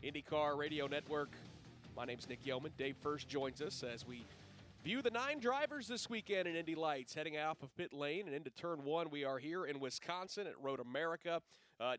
IndyCar Radio Network. My name's Nick Yeoman. Dave First joins us as we view the 9 drivers this weekend in Indy Lights. Heading off of pit lane and into turn 1, we are here in Wisconsin at Road America.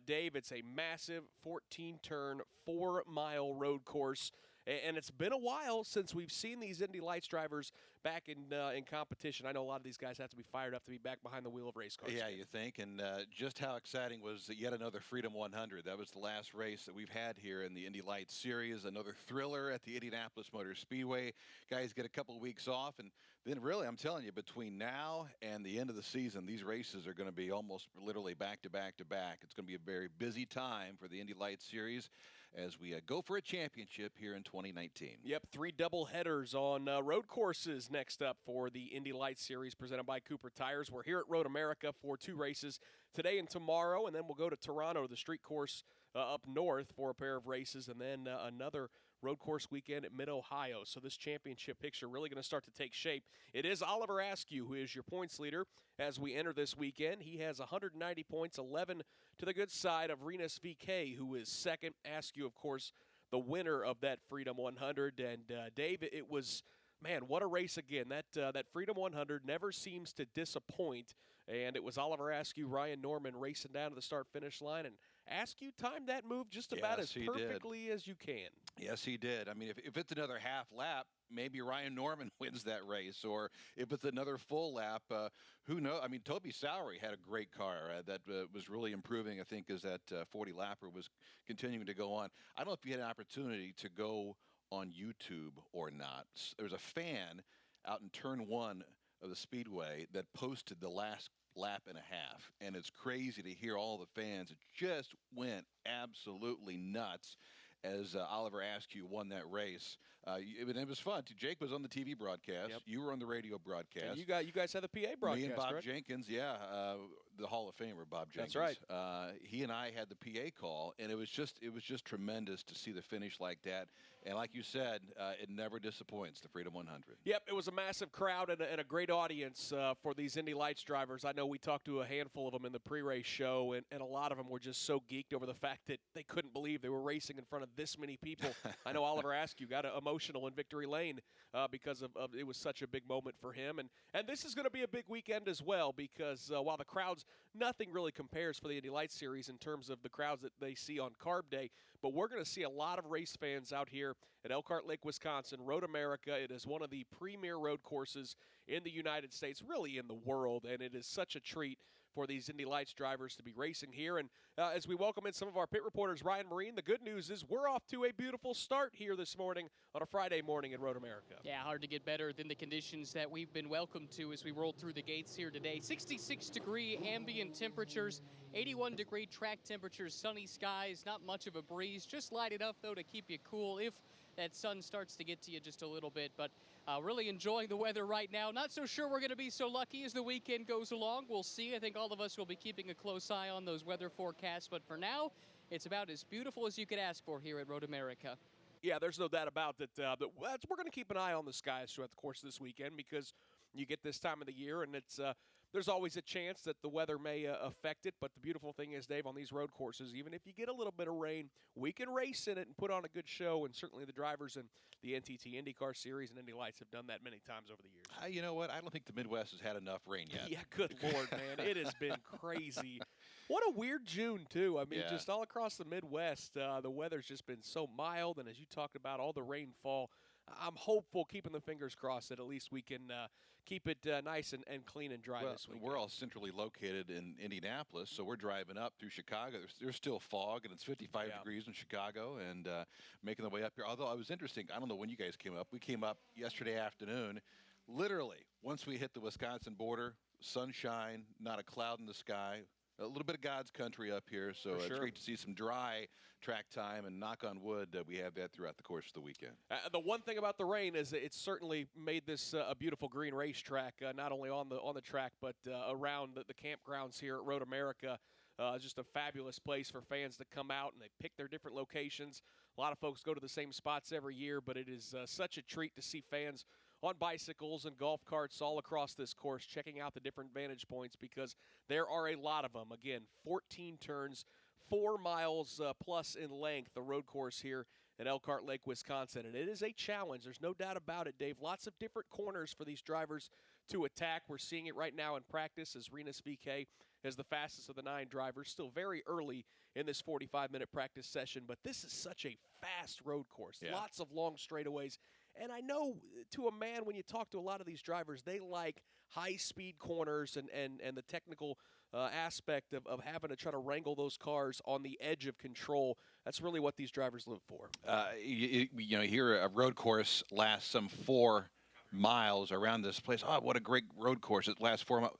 Dave, it's a massive 14-turn, 4-mile road course. And it's been a while since we've seen these Indy Lights drivers back in competition. I know a lot of these guys have to be fired up to be back behind the wheel of race cars. Yeah, you think. And just how exciting was yet another Freedom 100. That was the last race that we've had here in the Indy Lights series. Another thriller at the Indianapolis Motor Speedway. Guys get a couple of weeks off. And then really, I'm telling you, between now and the end of the season, these races are going to be almost literally back to back to back. It's going to be a very busy time for the Indy Lights series as we go for a championship here in 2019. Yep, 3 double headers on road courses next up for the Indy Lights Series presented by Cooper Tires. We're here at Road America for 2 races today and tomorrow, and then we'll go to Toronto, the street course up north for a pair of races, and then another road course weekend at Mid-Ohio. So this championship picture really going to start to take shape. It is Oliver Askew who is your points leader as we enter this weekend. He has 190 points, 11 to the good side of Rinus VeeKay, who is second. Askew, of course, the winner of that Freedom 100. And, Dave, it was, man, what a race again. That Freedom 100 never seems to disappoint. And it was Oliver Askew, Ryan Norman racing down to the start-finish line. And Askew timed that move just about as perfectly as you can. Yes, he did. I mean, if it's another half lap, maybe Ryan Norman wins that race, or if it's another full lap, who knows? I mean, Toby Sowery had a great car that was really improving, I think, as that 40-lapper was continuing to go on. I don't know if you had an opportunity to go on YouTube or not. There's a fan out in turn 1 of the Speedway that posted the last lap and a half, and it's crazy to hear all the fans. It just went absolutely nuts as Oliver Askew won that race. It was fun. Jake was on the TV broadcast. Yep. You were on the radio broadcast. And you guys had the PA broadcast, Me and Bob right? Jenkins, the Hall of Famer, Bob Jenkins. That's right. He and I had the PA call, and it was just tremendous to see the finish like that. And like you said, it never disappoints, the Freedom 100. Yep, it was a massive crowd and a great audience for these Indy Lights drivers. I know we talked to a handful of them in the pre-race show, and a lot of them were just so geeked over the fact that they couldn't believe they were racing in front of this many people. I know Oliver Askew got emotional in victory lane because of it was such a big moment for him. And this is going to be a big weekend as well because while the crowds, nothing really compares for the Indy Lights Series in terms of the crowds that they see on Carb Day, but we're going to see a lot of race fans out here at Elkhart Lake, Wisconsin, Road America. It is one of the premier road courses in the United States, really in the world, and it is such a treat for these Indy Lights drivers to be racing here. And as we welcome in some of our pit reporters, Ryan Marine, the good news is we're off to a beautiful start here this morning on a Friday morning at Road America. Yeah, hard to get better than the conditions that we've been welcomed to as we rolled through the gates here today. 66-degree ambient temperatures, 81-degree track temperatures, sunny skies, not much of a breeze, just light enough, though, to keep you cool if that sun starts to get to you just a little bit. But really enjoying the weather right now. Not so sure we're going to be so lucky as the weekend goes along. We'll see. I think all of us will be keeping a close eye on those weather forecasts. But for now, it's about as beautiful as you could ask for here at Road America. Yeah, there's no doubt about that. We're going to keep an eye on the skies throughout the course of this weekend because you get this time of the year, and it's there's always a chance that the weather may affect it. But the beautiful thing is, Dave, on these road courses, even if you get a little bit of rain, we can race in it and put on a good show. And certainly the drivers in the NTT IndyCar Series and Indy Lights have done that many times over the years. You know what? I don't think the Midwest has had enough rain yet. Yeah, good Lord, man. It has been crazy. What a weird June, too. I mean, just all across the Midwest, the weather's just been so mild. And as you talked about, all the rainfall, I'm hopeful, keeping the fingers crossed, that at least we can keep it nice and clean and dry this week. We're all centrally located in Indianapolis, so we're driving up through Chicago. There's still fog, and it's 55 degrees in Chicago, and making the way up here. Although it was interesting, I don't know when you guys came up. We came up yesterday afternoon. Literally, once we hit the Wisconsin border, sunshine, not a cloud in the sky. A little bit of God's country up here, so it's great to see some dry track time, and knock on wood, we have that throughout the course of the weekend. The one thing about the rain is it's certainly made this a beautiful green racetrack, not only on the track but around the campgrounds here at Road America. Just a fabulous place for fans to come out, and they pick their different locations. A lot of folks go to the same spots every year, but it is such a treat to see fans on bicycles and golf carts all across this course, checking out the different vantage points because there are a lot of them. Again, 14 turns, 4 miles plus in length, the road course here at Elkhart Lake, Wisconsin. And it is a challenge. There's no doubt about it, Dave. Lots of different corners for these drivers to attack. We're seeing it right now in practice as Rinus VeeKay is the fastest of the 9 drivers. Still very early in this 45-minute practice session, but this is such a fast road course. Yeah. Lots of long straightaways. And I know to a man, when you talk to a lot of these drivers, they like high-speed corners and the technical aspect of having to try to wrangle those cars on the edge of control. That's really what these drivers live for. You know, here a road course lasts some 4 miles around this place. Oh, what a great road course. It lasts 4 miles.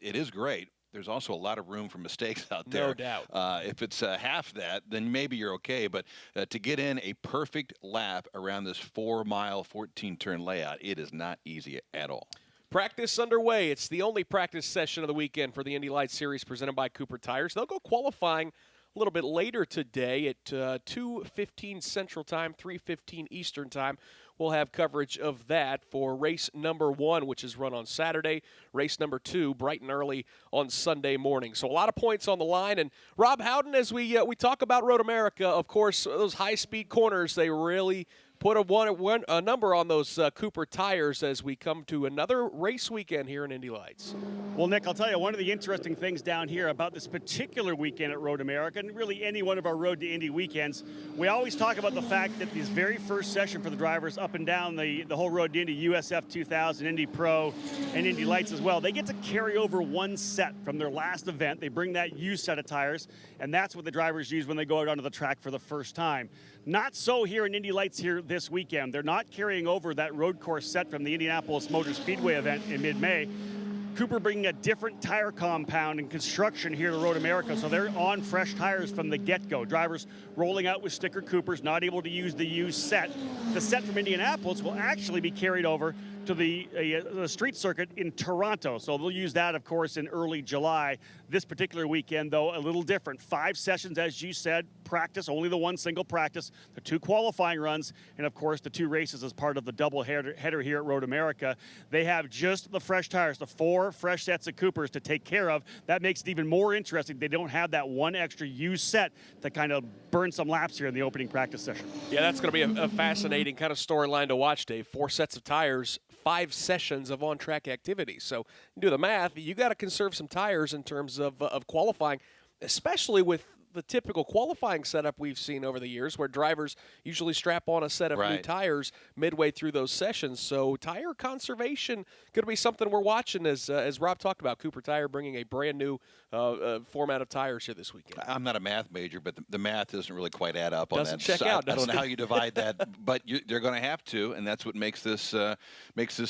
It is great. There's also a lot of room for mistakes out there. No doubt. If it's half that, then maybe you're okay. But to get in a perfect lap around this 4-mile, 14-turn layout, it is not easy at all. Practice underway. It's the only practice session of the weekend for the Indy Lights Series presented by Cooper Tires. They'll go qualifying a little bit later today at 2:15 Central Time, 3:15 Eastern Time. We'll have coverage of that for race number 1, which is run on Saturday. Race number 2, bright and early on Sunday morning. So a lot of points on the line. And Rob Howden, as we talk about Road America, of course, those high-speed corners, they really put a number on those Cooper tires as we come to another race weekend here in Indy Lights. Well, Nick, I'll tell you, one of the interesting things down here about this particular weekend at Road America, and really any one of our Road to Indy weekends, we always talk about the fact that this very first session for the drivers up and down the whole Road to Indy, USF 2000, Indy Pro, and Indy Lights as well, they get to carry over one set from their last event. They bring that used set of tires, and that's what the drivers use when they go out onto the track for the first time. Not so here in Indy Lights here this weekend. They're not carrying over that road course set from the Indianapolis Motor Speedway event in mid-May. Cooper bringing a different tire compound and construction here to Road America, so they're on fresh tires from the get-go. Drivers rolling out with sticker Coopers, not able to use the used set. The set from Indianapolis will actually be carried over to the street circuit in Toronto, so they'll use that, of course, in early July. This particular weekend, though, a little different. 5 sessions, as you said, practice, only the one single practice, the 2 qualifying runs, and, of course, the 2 races as part of the double header here at Road America. They have just the fresh tires, the 4 fresh sets of Coopers to take care of. That makes it even more interesting. They don't have that one extra used set to kind of burn some laps here in the opening practice session. Yeah, that's going to be a fascinating kind of storyline to watch, Dave. 4 sets of tires, 5 sessions of on-track activity. So do the math. You got to conserve some tires in terms of qualifying, especially with the typical qualifying setup we've seen over the years where drivers usually strap on a set of new tires midway through those sessions. So tire conservation going to be something we're watching as Rob talked about. Cooper Tire bringing a brand new format of tires here this weekend. I'm not a math major, but the math doesn't really quite add up on that. Doesn't check out, I don't know does how you divide that, but they're going to have to, and that's what makes this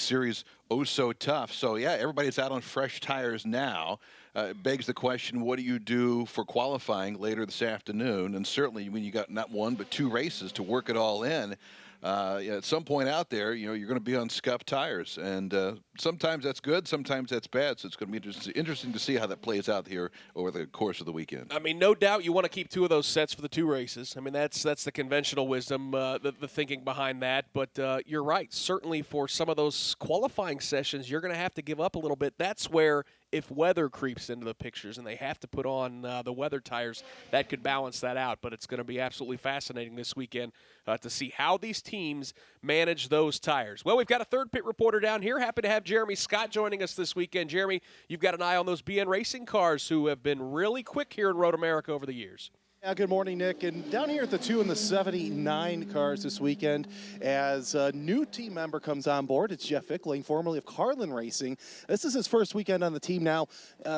series oh so tough. So, yeah, everybody's out on fresh tires now. It begs the question, what do you do for qualifying later this afternoon? And certainly when you got not 1 but 2 races to work it all in, at some point out there, you're going to be on scuffed tires. And sometimes that's good, sometimes that's bad. So it's going to be interesting to see how that plays out here over the course of the weekend. I mean, no doubt you want to keep 2 of those sets for the 2 races. I mean, that's the conventional wisdom, the thinking behind that. But you're right. Certainly for some of those qualifying sessions, you're going to have to give up a little bit. That's where if weather creeps into the pictures and they have to put on the weather tires, that could balance that out. But it's going to be absolutely fascinating this weekend to see how these teams manage those tires. Well, we've got a third pit reporter down here. Happy to have Jeremy Scott joining us this weekend. Jeremy, you've got an eye on those BN Racing cars who have been really quick here in Road America over the years. Yeah, good morning, Nick. And down here at the 2 and the 79 cars this weekend, as a new team member comes on board, it's Jeff Fickling, formerly of Carlin Racing. This is his first weekend on the team now.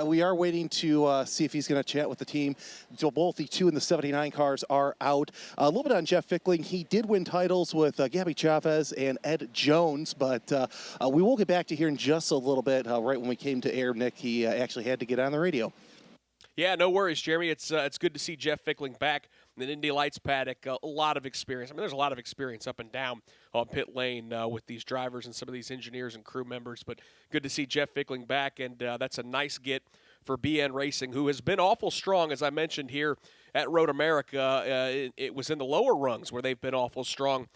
We are waiting to see if he's going to chat with the team until both the 2 and the 79 cars are out. A little bit on Jeff Fickling. He did win titles with Gabby Chavez and Ed Jones, but we will get back to here in just a little bit. Right when we came to air, Nick, he actually had to get on the radio. Yeah, no worries, Jeremy. It's good to see Jeff Fickling back in the Indy Lights paddock. A lot of experience. I mean, there's a lot of experience up and down on pit lane with these drivers and some of these engineers and crew members. But good to see Jeff Fickling back, and that's a nice get for BN Racing, who has been awful strong, as I mentioned here at Road America, it was in the lower rungs where they've been awful strong.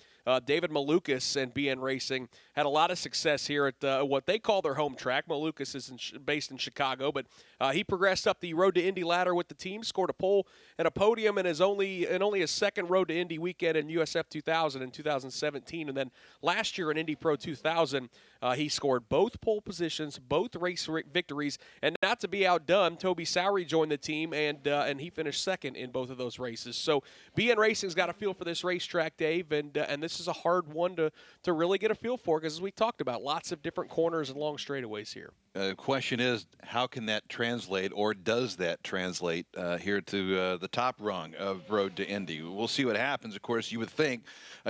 David Malukas and BN Racing had a lot of success here at what they call their home track. Malukas is based in Chicago, but he progressed up the Road to Indy ladder with the team, scored a pole and a podium in only his second Road to Indy weekend in USF 2000 in 2017. And then last year in Indy Pro 2000, he scored both pole positions, both race victories, and not to be outdone, Toby Sowery joined the team, and he finished second in both of those races. So BN Racing's got a feel for this racetrack, Dave, and this is a hard one to really get a feel for because, as we talked about, lots of different corners and long straightaways here. The question is, how can that translate, or does that translate here to the top rung of Road to Indy? We'll see what happens. Of course, you would think,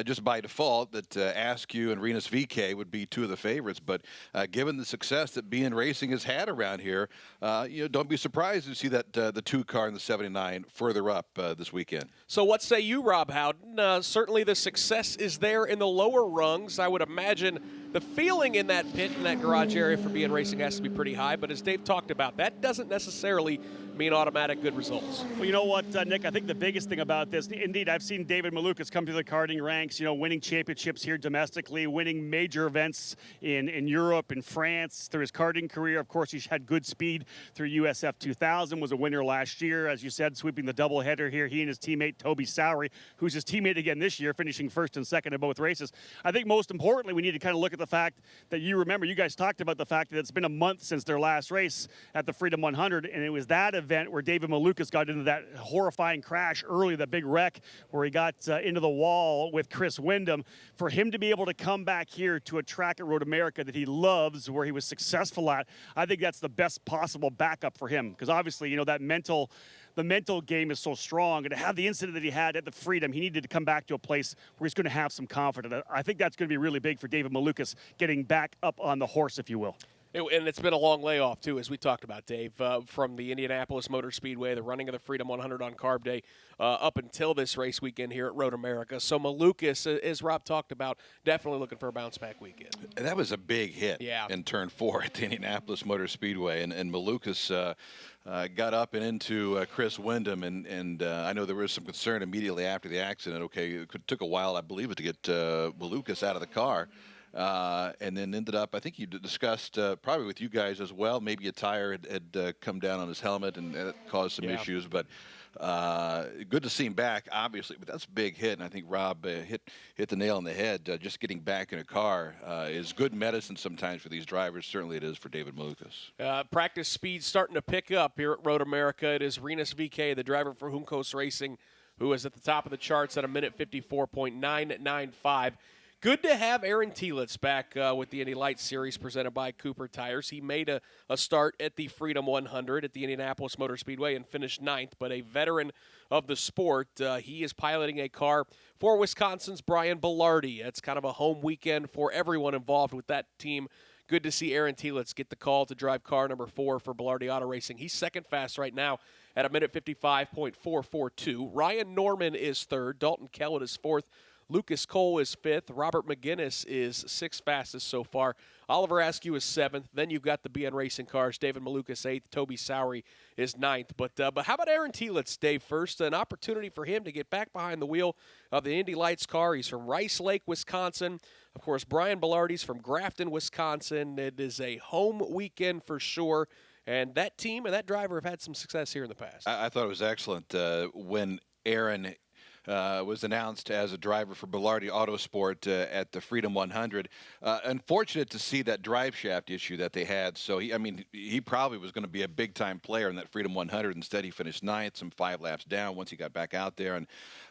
just by default, that Askew and Rinus VeeKay would be two of the favorites. But given the success that BN Racing has had around here, don't be surprised to see that the 2 car in the 79 further up this weekend. So what say you, Rob Howden? Certainly the success is there in the lower rungs. I would imagine the feeling in that pit, in that garage area for BN Racing has to be pretty high. But as Dave talked about, that doesn't necessarily mean automatic good results. Well, you know what, Nick, I think the biggest thing about this, indeed, I've seen David Malukas come through the karting ranks, winning championships here domestically, winning major events in Europe, in France, through his karting career. Of course, he's had good speed through USF 2000, was a winner last year, as you said, sweeping the doubleheader here. He and his teammate, Toby Sowery, who's his teammate again this year, finishing first and second in both races. I think most importantly, we need to kind of look at the fact that you guys talked about the fact that it's been a month since their last race at the Freedom 100, and it was that event where David Malukas got into that horrifying crash early, that big wreck where he got into the wall with Chris Windom. For him to be able to come back here to a track at Road America that he loves, where he was successful at, I think that's the best possible backup for him, because obviously, the mental game is so strong, and to have the incident that he had at the Freedom, he needed to come back to a place where he's going to have some confidence. I think that's going to be really big for David Malukas, getting back up on the horse, if you will. And it's been a long layoff, too, as we talked about, Dave, from the Indianapolis Motor Speedway, the running of the Freedom 100 on Carb Day, up until this race weekend here at Road America. So Malukas, as Rob talked about, definitely looking for a bounce-back weekend. That was a big hit in Turn 4 at the Indianapolis Motor Speedway, and Malukas got up and into Chris Windom, and I know there was some concern immediately after the accident. Okay, it took a while, I believe, to get Malukas out of the car. And then ended up, I think you discussed probably with you guys as well, maybe a tire had come down on his helmet and that caused some issues. But good to see him back, obviously. But that's a big hit, and I think Rob hit the nail on the head. Just getting back in a car is good medicine sometimes for these drivers. Certainly it is for David Malukas. Practice speed starting to pick up here at Road America. It is Rinus VeeKay, the driver for Juncos Racing, who is at the top of the charts at a minute 54.995. Good to have Aaron Telitz back with the Indy Lights Series presented by Cooper Tires. He made a start at the Freedom 100 at the Indianapolis Motor Speedway and finished 9th, but a veteran of the sport. He is piloting a car for Wisconsin's Brian Belardi. It's kind of a home weekend for everyone involved with that team. Good to see Aaron Telitz get the call to drive car number 4 for Belardi Auto Racing. He's second fast right now at a minute 55.442. Ryan Norman is third. Dalton Kellett is fourth. Lucas Cole is 5th. Robert McGinnis is 6th fastest so far. Oliver Askew is 7th. Then you've got the BN Racing cars. David Malukas 8th. Toby Sowery is 9th. But how about Aaron Telitz, Dave? First, an opportunity for him to get back behind the wheel of the Indy Lights car. He's from Rice Lake, Wisconsin. Of course, Brian Belardi's from Grafton, Wisconsin. It is a home weekend for sure. And that team and that driver have had some success here in the past. I thought it was excellent when Aaron was announced as a driver for Belardi Autosport at the Freedom 100. Unfortunate to see that drive shaft issue that they had. So, he probably was going to be a big-time player in that Freedom 100. Instead, he finished 9th, some 5 laps down once he got back out there. And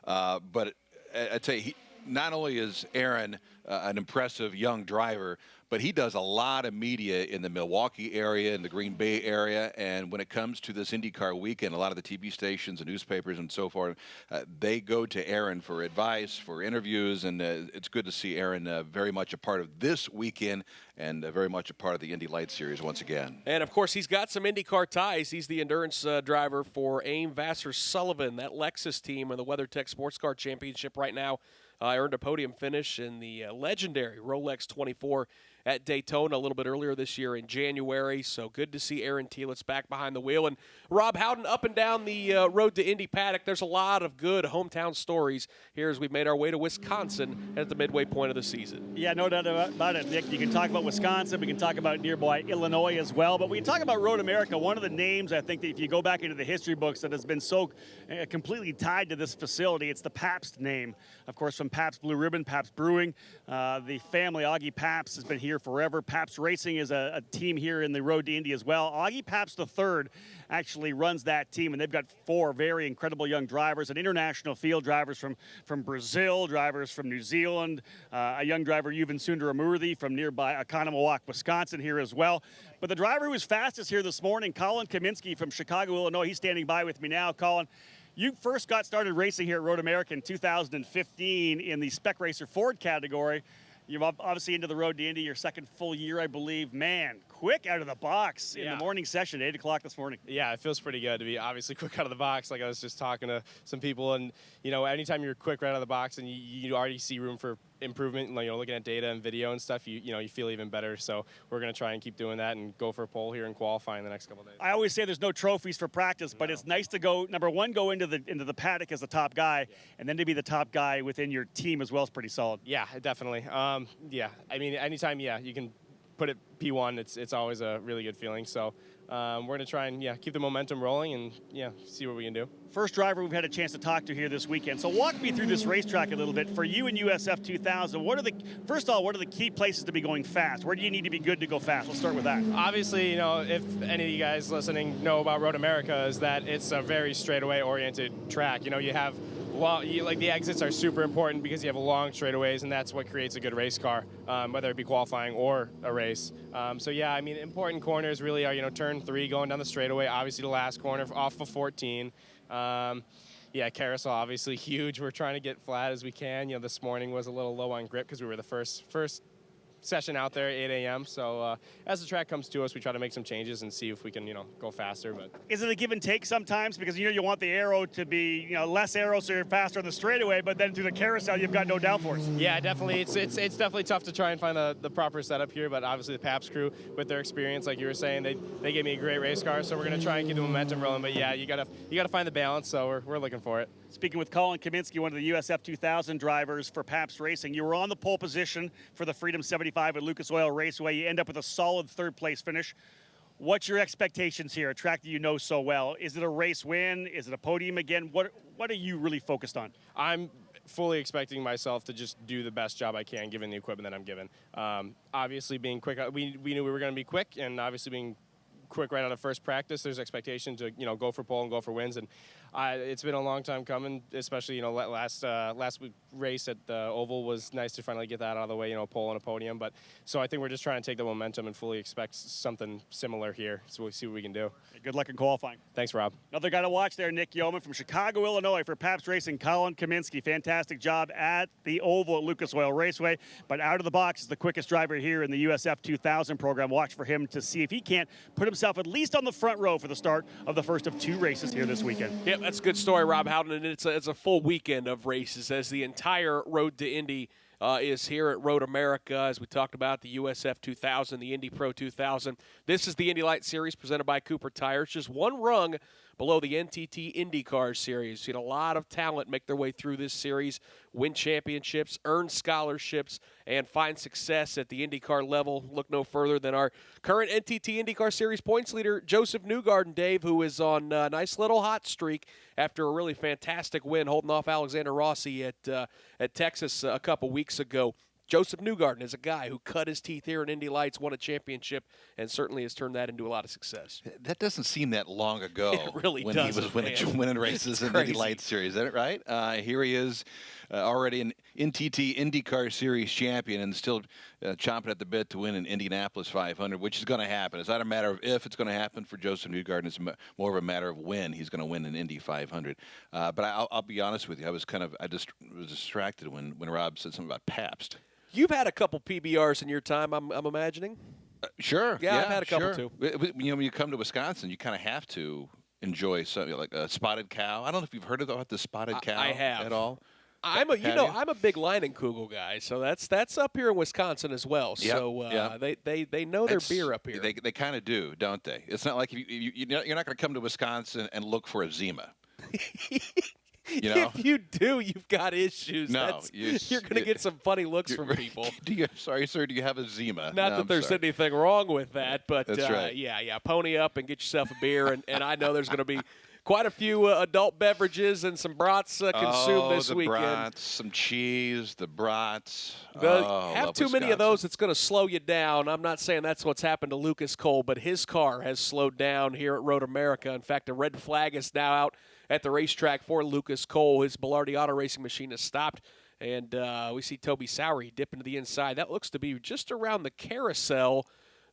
but I'd say not only is Aaron an impressive young driver, but he does a lot of media in the Milwaukee area, in the Green Bay area, and when it comes to this IndyCar weekend, a lot of the TV stations and newspapers and so forth, they go to Aaron for advice, for interviews, and it's good to see Aaron very much a part of this weekend and very much a part of the Indy Lights Series once again. And, of course, he's got some IndyCar ties. He's the endurance driver for AIM Vassar Sullivan, that Lexus team in the WeatherTech Sports Car Championship right now. Earned a podium finish in the legendary Rolex 24 at Daytona a little bit earlier this year in January. So good to see Aaron Telitz back behind the wheel. And Rob Howden, up and down the road to Indy paddock, there's a lot of good hometown stories here as we've made our way to Wisconsin at the midway point of the season. Yeah, no doubt about it, Nick. You can talk about Wisconsin. We can talk about nearby Illinois as well. But when you talk about Road America, one of the names I think that if you go back into the history books that has been so completely tied to this facility, it's the Pabst name. Of course, from Pabst Blue Ribbon, Pabst Brewing. The family, Augie Pabst, has been here forever. Pabst Racing is a team here in the Road to Indy as well. Augie Pabst III actually runs that team, and they've got 4 very incredible young drivers, and international field drivers from Brazil, drivers from New Zealand, a young driver, Yuvan Sundaramurthy, from nearby Oconomowoc, Wisconsin here as well. But the driver who was fastest here this morning, Colin Kaminsky from Chicago, Illinois, he's standing by with me now. Colin, you first got started racing here at Road America in 2015 in the Spec Racer Ford category. You're obviously into the Road to Indy, your second full year, I believe. Man, quick out of the box in the morning session, 8 o'clock this morning. Yeah, it feels pretty good to be obviously quick out of the box. Like I was just talking to some people, and anytime you're quick right out of the box and you already see room for improvement, like looking at data and video and stuff, you feel even better. So we're gonna try and keep doing that and go for a pole here in qualifying the next couple of days. I always say there's no trophies for practice, but it's nice to go number one, go into the paddock as the top guy, and then to be the top guy within your team as well is pretty solid. Yeah, definitely. Yeah, I mean, anytime you can put it P1, it's always a really good feeling. So we're going to try and keep the momentum rolling and see what we can do. First driver we've had a chance to talk to here this weekend. So walk me through this racetrack a little bit. For you in USF 2000, what are the key places to be going fast? Where do you need to be good to go fast? Let's start with that. Obviously, if any of you guys listening know about Road America, is that it's a very straightaway oriented track. You have the exits are super important because you have long straightaways, and that's what creates a good race car, whether it be qualifying or a race. Important corners really are, turn 3 going down the straightaway, obviously the last corner off of 14. Carousel obviously huge. We're trying to get flat as we can. This morning was a little low on grip because we were the first session out there at 8 a.m. So as the track comes to us, we try to make some changes and see if we can, go faster. But is it a give and take sometimes? Because you want the aero to be, less aero so you're faster on the straightaway, but then through the carousel you've got no downforce. Yeah, definitely. It's definitely tough to try and find the proper setup here. But obviously the Pabst crew, with their experience, like you were saying, they gave me a great race car. So we're gonna try and keep the momentum rolling. But yeah, you gotta find the balance. So we're looking for it. Speaking with Colin Kaminsky, one of the USF 2000 drivers for Pabst Racing, you were on the pole position for the Freedom 75 at Lucas Oil Raceway. You end up with a solid third-place finish. What's your expectations here, a track that you know so well? Is it a race win? Is it a podium again? What are you really focused on? I'm fully expecting myself to just do the best job I can given the equipment that I'm given. Obviously, being quick, we knew we were going to be quick, and obviously being quick right out of first practice, there's expectation to go for pole and go for wins, and it's been a long time coming. Especially last week race at the Oval was nice to finally get that out of the way, pole and a podium. But so I think we're just trying to take the momentum and fully expect something similar here. So we'll see what we can do. Good luck in qualifying. Thanks, Rob. Another guy to watch there, Nick Yeoman from Chicago, Illinois for Pabst Racing. Colin Kaminsky, fantastic job at the Oval at Lucas Oil Raceway, but out of the box is the quickest driver here in the USF 2000 program. Watch for him to see if he can't put himself at least on the front row for the start of the first of 2 races here this weekend. Yeah, that's a good story, Rob Howden, and it's a full weekend of races as the entire Road to Indy is here at Road America. As we talked about, the USF 2000, the Indy Pro 2000. This is the Indy Light Series presented by Cooper Tires, just one rung below the NTT IndyCar Series. Seen a lot of talent make their way through this series, win championships, earn scholarships, and find success at the IndyCar level. Look no further than our current NTT IndyCar Series points leader, Joseph Newgarden, Dave, who is on a nice little hot streak after a really fantastic win holding off Alexander Rossi at Texas a couple weeks ago. Joseph Newgarden is a guy who cut his teeth here in Indy Lights, won a championship, and certainly has turned that into a lot of success. That doesn't seem that long ago. It really when doesn't, he was winning races in the Indy Lights Series. Is that right? Here he is, already an NTT IndyCar Series champion and still chomping at the bit to win an Indianapolis 500, which is going to happen. It's not a matter of if it's going to happen for Joseph Newgarden. It's more of a matter of when he's going to win an Indy 500. But I'll be honest with you. I just was distracted when Rob said something about Pabst. You've had a couple PBRs in your time, I'm imagining. Sure. Yeah, I've had a couple too. When you come to Wisconsin, you kind of have to enjoy something like a spotted cow. I don't know if you've heard about the spotted cow I have. at all. I'm a big Leinenkugel guy, so that's up here in Wisconsin as well. Yep, So yep. they know their beer up here. They kind of do, don't they? It's not like you're not going to come to Wisconsin and look for a Zima. You know? If you do, you've got issues. No, you're going to get some funny looks from people. Sorry, sir, do you have a Zima? Not No, that I'm there's sorry. anything wrong with that, but That's right. yeah, pony up and get yourself a beer. And I know there's going to be quite a few adult beverages and some brats consumed this the weekend. brats, some cheese, the brats. Have love too many of Wisconsin. those, it's going to slow you down. I'm not saying that's what's happened to Lucas Cole, but his car has slowed down here at Road America. In fact, a red flag is now out at the racetrack for Lucas Cole. His Bilardi Auto Racing machine has stopped, and we see Toby Sowery dip into the inside. That looks to be just around the carousel,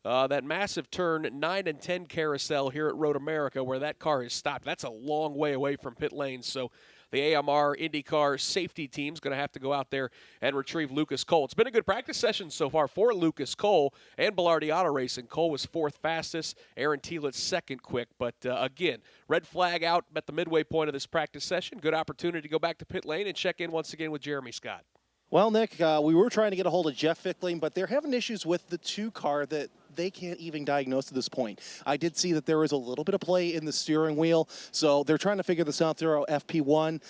that massive turn 9 and 10 carousel here at Road America where that car is stopped. That's a long way away from pit lanes, so the AMR IndyCar safety team is going to have to go out there and retrieve Lucas Cole. It's been a good practice session so far for Lucas Cole and Bilardi Auto Racing. Cole was 4th fastest, Aaron Telitz 2nd quick. But again, red flag out at the midway point of this practice session. Good opportunity to go back to pit lane and check in once again with Jeremy Scott. Well, Nick, we were trying to get a hold of Jeff Fickling, but they're having issues with the 2 car that they can't even diagnose at this point. I did see that there was a little bit of play in the steering wheel, so they're trying to figure this out through FP1,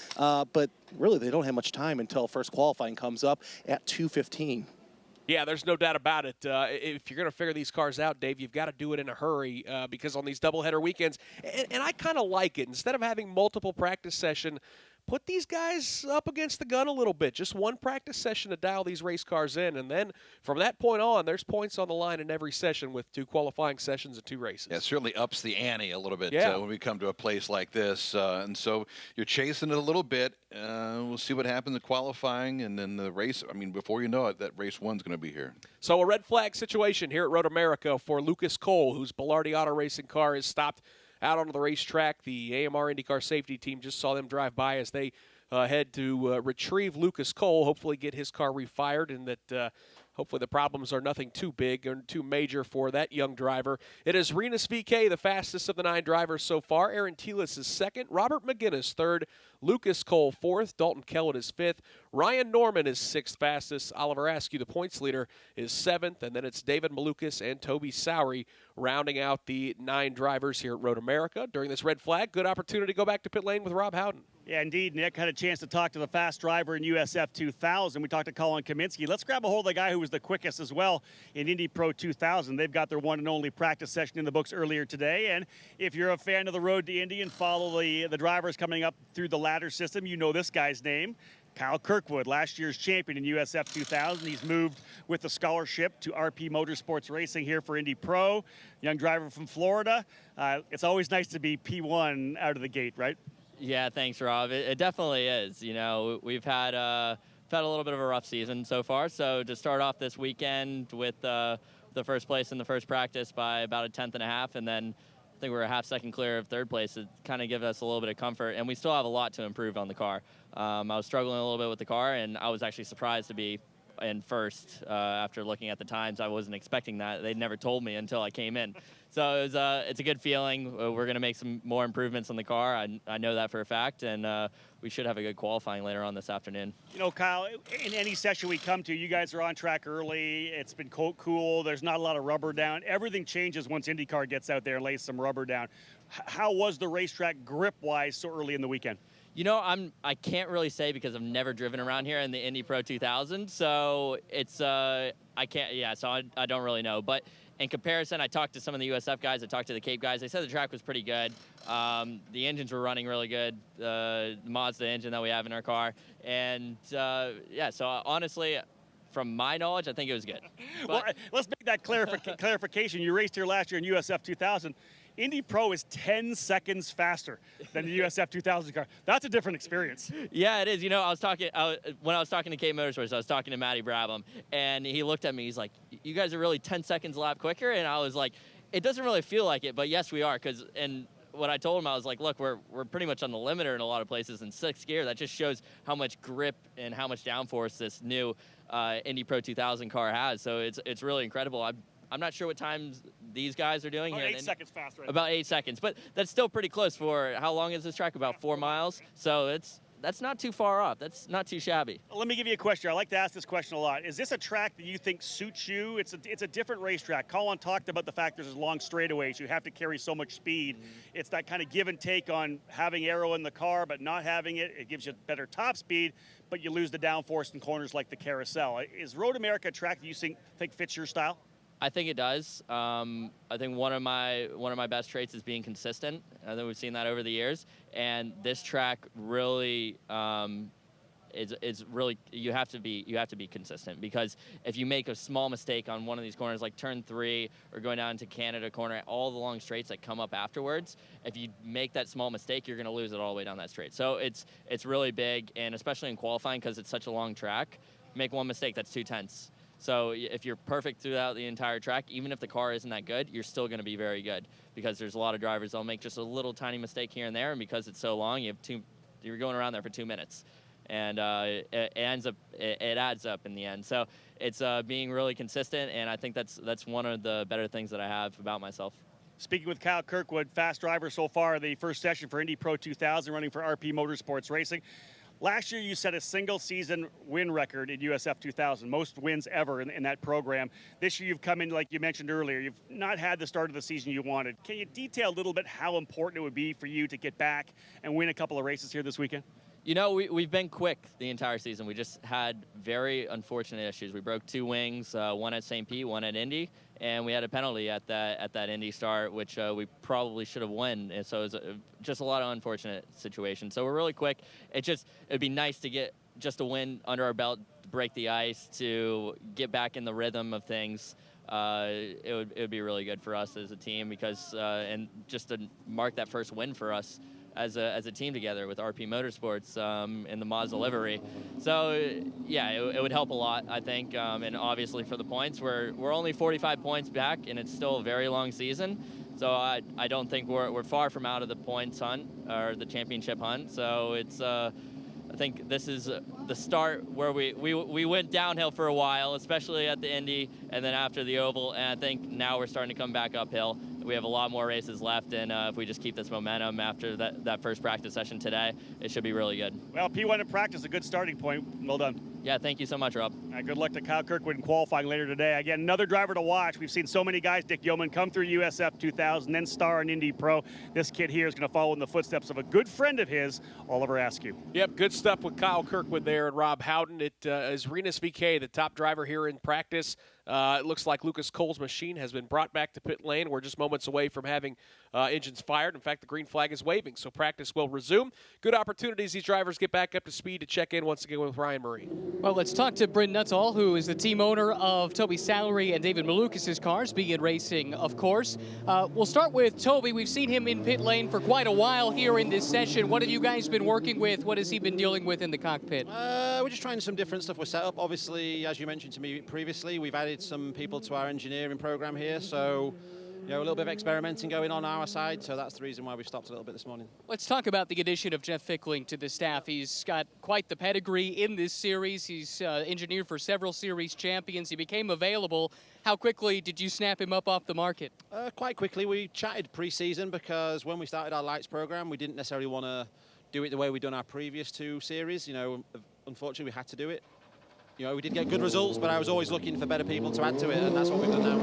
but really they don't have much time until first qualifying comes up at 2:15. Yeah, there's no doubt about it. If you're going to figure these cars out, Dave, you've got to do it in a hurry because on these doubleheader weekends, and I kind of like it, instead of having multiple practice sessions, put these guys up against the gun a little bit. Just one practice session to dial these race cars in, and then from that point on, there's points on the line in every session with 2 qualifying sessions and 2 races. Yeah, it certainly ups the ante a little bit Yeah. when we come to a place like this. And so you're chasing it a little bit. We'll see what happens in qualifying and then the race. I mean, before you know it, that race 1's going to be here. So a red flag situation here at Road America for Lucas Cole, whose Bilardi Auto Racing car is stopped out onto the racetrack. The AMR IndyCar safety team just saw them drive by as they head to retrieve Lucas Cole, hopefully get his car refired, and that hopefully the problems are nothing too big or too major for that young driver. It is Rinus VeeKay, the fastest of the 9 drivers so far. Aaron Telitz is 2nd. Robert McGinnis 3rd. Lucas Cole 4th. Dalton Kellett is 5th. Ryan Norman is 6th fastest. Oliver Askew, the points leader, is 7th. And then it's David Malukas and Toby Sowery rounding out the 9 drivers here at Road America. During this red flag, good opportunity to go back to pit lane with Rob Howden. Yeah, indeed, Nick. Had a chance to talk to the fast driver in USF 2000. We talked to Colin Kaminsky. Let's grab a hold of the guy who was the quickest as well in Indy Pro 2000. They've got their one and only practice session in the books earlier today. And if you're a fan of the Road to Indy and follow the drivers coming up through the ladder system, you know this guy's name. Kyle Kirkwood, last year's champion in USF 2000. He's moved with the scholarship to RP Motorsports Racing here for Indy Pro. Young driver from Florida. It's always nice to be P1 out of the gate, right? Yeah, thanks, Rob. It definitely is. You know, we've had a little bit of a rough season so far. So to start off this weekend with the first place in the first practice by about a 10th and a half, and then I think we're a half second clear of 3rd place, it kind of gives us a little bit of comfort. And we still have a lot to improve on the car. I was struggling a little bit with the car, and I was actually surprised to be in first after looking at the times. I wasn't expecting that. They'd never told me until I came in. So it's a good feeling. We're going to make some more improvements on the car. I know that for a fact, and we should have a good qualifying later on this afternoon. You know, Kyle, in any session we come to, you guys are on track early. It's been cool. There's not a lot of rubber down. Everything changes once IndyCar gets out there and lays some rubber down. How was the racetrack grip-wise so early in the weekend? You know, I can't really say because I've never driven around here in the Indy Pro 2000, so it's I don't really know. But in comparison, I talked to some of the USF guys, I talked to the Cape guys. They said the track was pretty good. The engines were running really good, the Mazda engine that we have in our car, and so honestly, from my knowledge, I think it was good. But well, let's make that clarification. You raced here last year in USF 2000. Indy Pro is 10 seconds faster than the USF 2000 car. That's a different experience. Yeah, it is. You know, when I was talking to Cape Motorsports, I was talking to Matty Brabham, and he looked at me. He's like, "You guys are really 10 seconds a lap quicker," and I was like, "It doesn't really feel like it, but yes, we are." And what I told him, I was like, "Look, we're pretty much on the limiter in a lot of places in 6th gear. That just shows how much grip and how much downforce this new Indy Pro 2000 car has. So it's really incredible." I'm not sure what times these guys are doing here. 8 seconds faster. About 8 seconds, but that's still pretty close for how long is this track? About 4 miles. So that's not too far off. That's not too shabby. Let me give you a question. I like to ask this question a lot. Is this a track that you think suits you? It's a different racetrack. Colin talked about the fact there's long straightaways. You have to carry so much speed. It's that kind of give and take on having aero in the car, but not having it. It gives you better top speed, but you lose the downforce in corners like the carousel. Is Road America a track that you think fits your style? I think it does. I think one of my best traits is being consistent. I think we've seen that over the years, and this track really is really you have to be consistent, because if you make a small mistake on one of these corners, like turn 3 or going down to Canada corner, all the long straights that come up afterwards, if you make that small mistake, you're going to lose it all the way down that straight. So it's really big, and especially in qualifying because it's such a long track, make one mistake, that's 2 tenths. So if you're perfect throughout the entire track, even if the car isn't that good, you're still going to be very good, because there's a lot of drivers that'll make just a little tiny mistake here and there, and because it's so long, you're going around there for 2 minutes, and it adds up in the end. So it's being really consistent, and I think that's one of the better things that I have about myself. Speaking with Kyle Kirkwood, fast driver so far, the first session for Indy Pro 2000, running for RP Motorsports Racing. Last year, you set a single-season win record in USF 2000, most wins ever in that program. This year, you've come in, like you mentioned earlier, you've not had the start of the season you wanted. Can you detail a little bit how important it would be for you to get back and win a couple of races here this weekend? You know, we've been quick the entire season. We just had very unfortunate issues. We broke 2 wings, one at St. Pete, one at Indy, and we had a penalty at that Indy start, which we probably should have won. And so it was just a lot of unfortunate situations. So we're really quick. It'd be nice to get just a win under our belt, to break the ice, to get back in the rhythm of things. It would be really good for us as a team, because and just to mark that first win for us as a team together with RP Motorsports in the Mazda livery. So yeah, it would help a lot, I think, and obviously for the points, we're only 45 points back, and it's still a very long season. So I don't think we're far from out of the points hunt or the championship hunt. So it's I think this is the start where we went downhill for a while, especially at the Indy and then after the Oval, and I think now we're starting to come back uphill. We have a lot more races left, and if we just keep this momentum after that first practice session today, it should be really good. Well, P1 in practice, a good starting point. Well done. Yeah, thank you so much, Rob. Good luck to Kyle Kirkwood in qualifying later today. Again, another driver to watch. We've seen so many guys, Dick Yeoman, come through USF 2000, then star in Indy Pro. This kid here is going to follow in the footsteps of a good friend of his, Oliver Askew. Yep, good stuff with Kyle Kirkwood there and Rob Howden. It is Rinus VeeKay, the top driver here in practice. It looks like Lucas Cole's machine has been brought back to pit lane. We're just moments away from having engines fired. In fact, the green flag is waving, so practice will resume. Good opportunities these drivers get back up to speed to check in once again with Ryan Murray. Well, let's talk to Bryn Nuttall, who is the team owner of Toby Sallery and David Malukas' cars, Be Racing, of course. We'll start with Toby. We've seen him in pit lane for quite a while here in this session. What have you guys been working with? What has he been dealing with in the cockpit? We're just trying some different stuff with setup. Obviously, as you mentioned to me previously, we've added some people to our engineering program here, so a little bit of experimenting going on our side, so that's the reason why we stopped a little bit this morning. Let's talk about the addition of Jeff Fickling to the staff. He's got quite the pedigree in this series. He's engineered for several series champions. He became available. How quickly did you snap him up off the market? Quite quickly. We chatted pre-season, because when we started our lights program, we didn't necessarily want to do it the way we'd done our previous 2 series. Unfortunately, we had to do it. We did get good results, but I was always looking for better people to add to it, and that's what we've done now.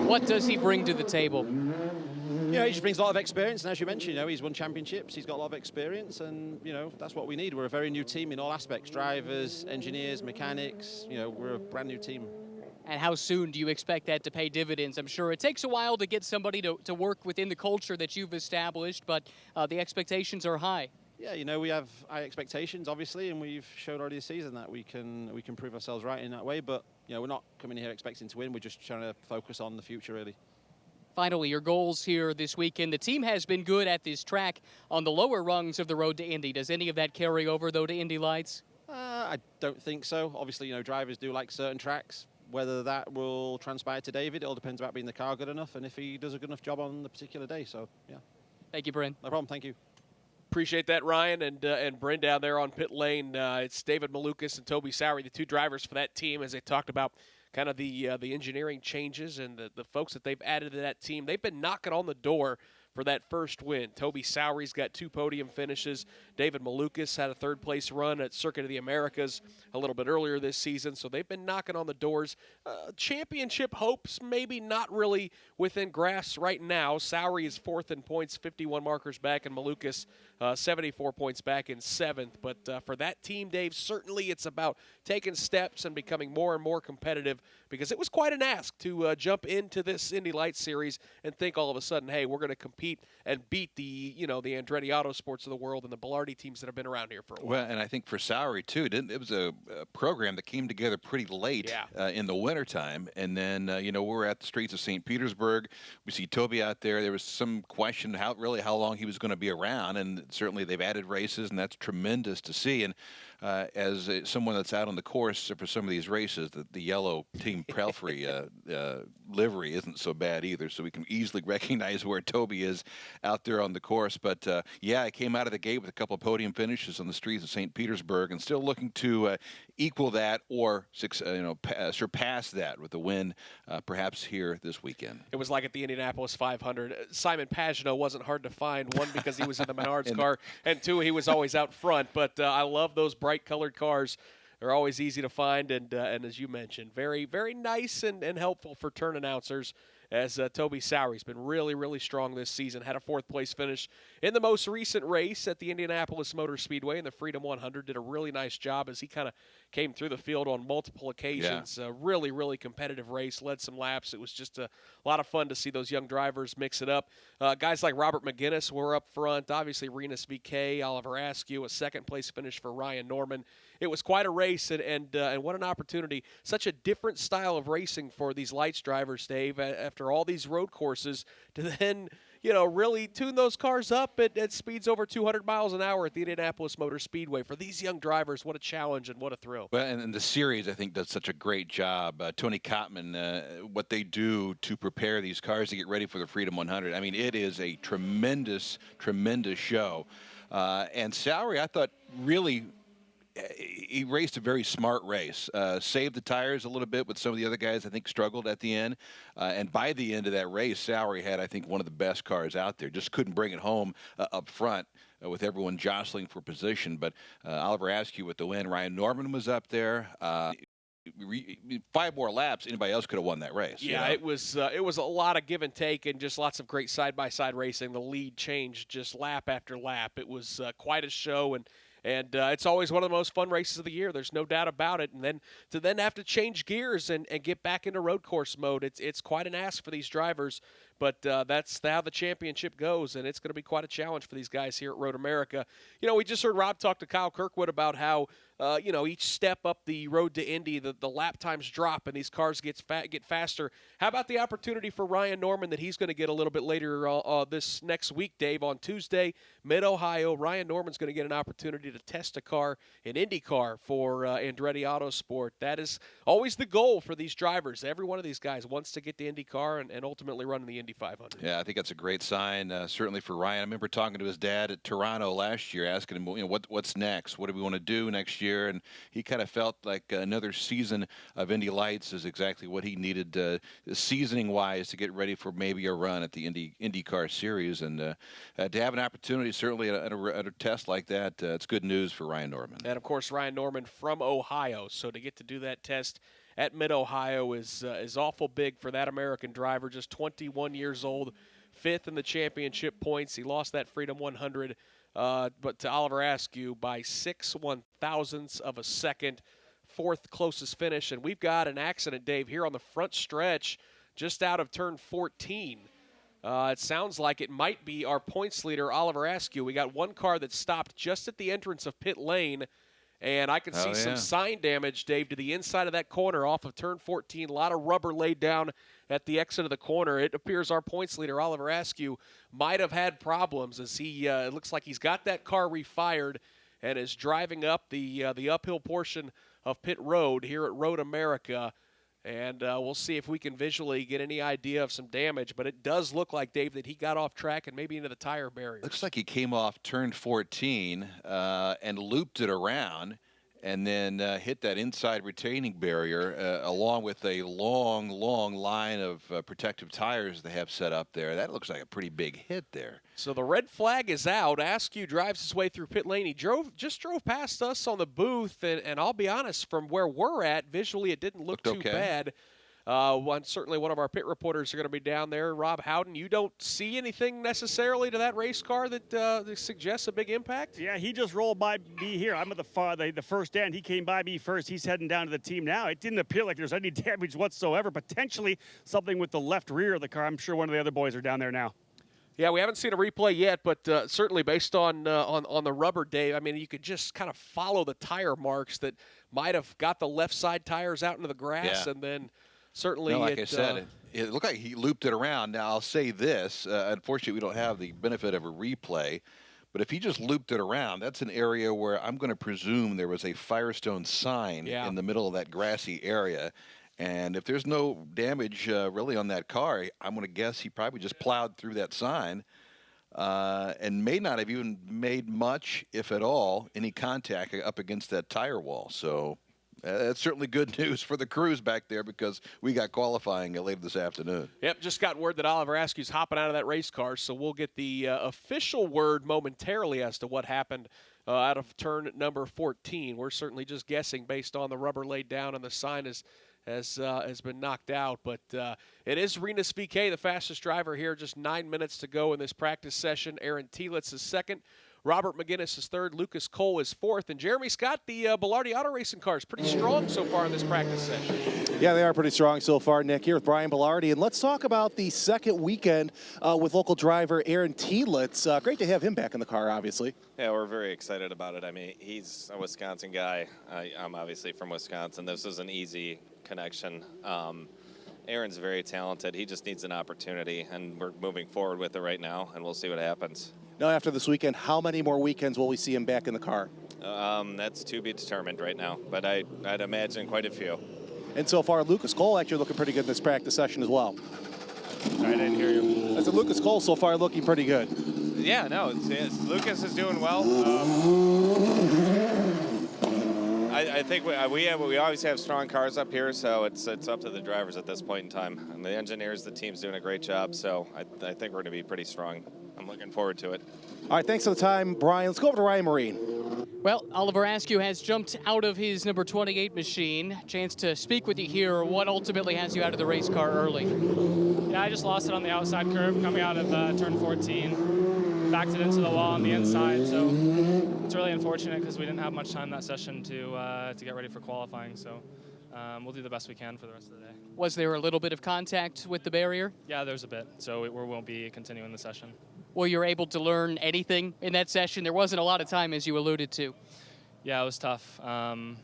What does he bring to the table? He just brings a lot of experience, and as you mentioned, he's won championships, he's got a lot of experience, and, that's what we need. We're a very new team in all aspects, drivers, engineers, mechanics, we're a brand new team. And how soon do you expect that to pay dividends? I'm sure it takes a while to get somebody to work within the culture that you've established, but the expectations are high. Yeah, we have high expectations, obviously, and we've showed already this season that we can prove ourselves right in that way. But we're not coming here expecting to win. We're just trying to focus on the future, really. Finally, your goals here this weekend. The team has been good at this track on the lower rungs of the road to Indy. Does any of that carry over, though, to Indy Lights? I don't think so. Obviously, drivers do like certain tracks. Whether that will transpire to David, it all depends about being the car good enough and if he does a good enough job on the particular day. So, yeah. Thank you, Bryn. No problem. Thank you. Appreciate that, Ryan, and Bryn down there on pit lane. It's David Malukas and Toby Sallery, the 2 drivers for that team, as they talked about kind of the engineering changes and the folks that they've added to that team. They've been knocking on the door for that first win. Toby Sowery's got 2 podium finishes. David Malukas had a third-place run at Circuit of the Americas a little bit earlier this season, so they've been knocking on the doors. Championship hopes maybe not really within grasp right now. Sowery is 4th in points, 51 markers back, and Malukas 74 points back in 7th. But for that team, Dave, certainly it's about taking steps and becoming more and more competitive, because it was quite an ask to jump into this Indy Lights series and think all of a sudden, hey, we're going to compete and beat the Andretti Autosports of the world and the Bilardi teams that have been around here for a while. Well, and I think for Sowery, too, it was a program that came together pretty late in the wintertime. And then, we're at the streets of St. Petersburg. We see Toby out there. There was some question how long he was going to be around. And certainly they've added races, and that's tremendous to see. And as someone that's out on the course for some of these races, the yellow Team Pelfrey livery isn't so bad either, so we can easily recognize where Toby is out there on the course. But I came out of the gate with a couple of podium finishes on the streets of St. Petersburg, and still looking to equal that or surpass that with a win perhaps here this weekend. It was like at the Indianapolis 500. Simon Pagenaud wasn't hard to find, one, because he was in the Menards car, and 2, he was always out front. But I love those bright-colored cars. They're always easy to find, and as you mentioned, very, very nice and helpful for turn announcers, as Toby Sowery's been really, really strong this season. Had a 4th-place finish in the most recent race at the Indianapolis Motor Speedway in the Freedom 100. Did a really nice job as he kind of came through the field on multiple occasions. Really, really competitive race, led some laps. It was just a lot of fun to see those young drivers mix it up. Guys like Robert McGinnis were up front. Obviously, Rinus VeeKay, Oliver Askew, a 2nd-place finish for Ryan Norman. It was quite a race, and what an opportunity. Such a different style of racing for these lights drivers, Dave, after all these road courses, to then really tune those cars up at speeds over 200 miles an hour at the Indianapolis Motor Speedway. For these young drivers, what a challenge and what a thrill. Well, and the series, I think, does such a great job. Tony Kottman, what they do to prepare these cars to get ready for the Freedom 100. I mean, it is a tremendous, tremendous show. And Sowery, I thought, really, he raced a very smart race, saved the tires a little bit with some of the other guys I think struggled at the end. And by the end of that race, Sowery had, I think, one of the best cars out there. Just couldn't bring it home up front with everyone jostling for position. But Oliver Askew with the win. Ryan Norman was up there. 5 more laps, anybody else could have won that race. Yeah, it was a lot of give and take and just lots of great side-by-side racing. The lead changed just lap after lap. It was quite a show, and it's always one of the most fun races of the year. There's no doubt about it. And then to have to change gears and get back into road course mode, it's quite an ask for these drivers. But that's how the championship goes, and it's going to be quite a challenge for these guys here at Road America. We just heard Rob talk to Kyle Kirkwood about how each step up the road to Indy, the lap times drop and these cars get faster. How about the opportunity for Ryan Norman that he's going to get a little bit later this next week, Dave? On Tuesday, Mid-Ohio, Ryan Norman's going to get an opportunity to test a car, an IndyCar for Andretti Autosport. That is always the goal for these drivers. Every one of these guys wants to get the IndyCar and ultimately run in the Indy 500. Yeah, I think that's a great sign, certainly for Ryan. I remember talking to his dad at Toronto last year, asking him, what's next? What do we want to do next year? And he kind of felt like another season of Indy Lights is exactly what he needed seasoning-wise to get ready for maybe a run at the IndyCar Series. And to have an opportunity, certainly at a test like that, it's good news for Ryan Norman. And, of course, Ryan Norman from Ohio, so to get to do that test at Mid-Ohio is awful big for that American driver, just 21 years old, 5th in the championship points. He lost that Freedom 100, but to Oliver Askew by 6 1/1000ths of a second, 4th closest finish. And we've got an accident, Dave, here on the front stretch, just out of turn 14. It sounds like it might be our points leader, Oliver Askew. We got one car that stopped just at the entrance of pit lane. And I can see some sign damage, Dave, to the inside of that corner off of turn 14. A lot of rubber laid down at the exit of the corner. It appears our points leader, Oliver Askew, might have had problems as it looks like he's got that car refired and is driving up the uphill portion of pit road here at Road America. And we'll see if we can visually get any idea of some damage. But it does look like, Dave, that he got off track and maybe into the tire barrier. Looks like he came off turn 14 and looped it around and then hit that inside retaining barrier along with a long, long line of protective tires they have set up there. That looks like a pretty big hit there. So the red flag is out. Askew drives his way through pit lane. He just drove past us on the booth, and I'll be honest, from where we're at, visually it didn't look too bad. Certainly one of our pit reporters are going to be down there, Rob Howden. You don't see anything necessarily to that race car that suggests a big impact? Yeah, he just rolled by me here. I'm at the first end. He came by me first. He's heading down to the team now. It didn't appear like there's any damage whatsoever. Potentially something with the left rear of the car. I'm sure one of the other boys are down there now. Yeah, we haven't seen a replay yet, but certainly based on the rubber, Dave, I mean, you could just kind of follow the tire marks that might have got the left side tires out into the grass, and then certainly like I said, it looked like he looped it around. Now, I'll say this. Unfortunately, we don't have the benefit of a replay, but if he just looped it around, that's an area where I'm going to presume there was a Firestone sign in the middle of that grassy area. And if there's no damage really on that car, I'm going to guess he probably just plowed through that sign and may not have even made much, if at all, any contact up against that tire wall. So that's certainly good news for the crews back there because we got qualifying later this afternoon. Yep, just got word that Oliver Askew's hopping out of that race car, so we'll get the official word momentarily as to what happened out of turn number 14. We're certainly just guessing based on the rubber laid down and the sign has been knocked out. But it is Rinus VeeKay, the fastest driver here. Just 9 minutes to go in this practice session. Aaron Telitz is second. Robert McGinnis is third. Lucas Cole is fourth. And Jeremy Scott, the Belardi Auto Racing car, is pretty strong so far in this practice session. Yeah, they are pretty strong so far, Nick, here with Brian Belardi. And let's talk about the second weekend with local driver Aaron Telitz. Great to have him back in the car, obviously. Yeah, we're very excited about it. I mean, he's a Wisconsin guy. I'm obviously from Wisconsin. This is an easy connection. Aaron's very talented. He just needs an opportunity, and we're moving forward with it right now, and we'll see what happens. Now, after this weekend, how many more weekends will we see him back in the car? That's to be determined right now, but I'd imagine quite a few. And so far, Lucas Cole actually looking pretty good in this practice session as well. I didn't hear you. I said Lucas Cole so far looking pretty good. Yeah, no, Lucas is doing well. I think we always have strong cars up here, so it's up to the drivers at this point in time. And the engineers, the team's doing a great job, so I think we're going to be pretty strong. I'm looking forward to it. All right, thanks for the time, Brian. Let's go over to Ryan Marine. Well, Oliver Askew has jumped out of his number 28 machine. Chance to speak with you here. What ultimately has you out of the race car early? Yeah, I just lost it on the outside curve coming out of turn 14. Backed it into the wall on the inside, so it's really unfortunate because we didn't have much time that session to get ready for qualifying. So we'll do the best we can for the rest of the day. Was there a little bit of contact with the barrier? Yeah, there's a bit, so we won't be continuing the session. Were you able to learn anything in that session? There wasn't a lot of time, as you alluded to. Yeah, it was tough. I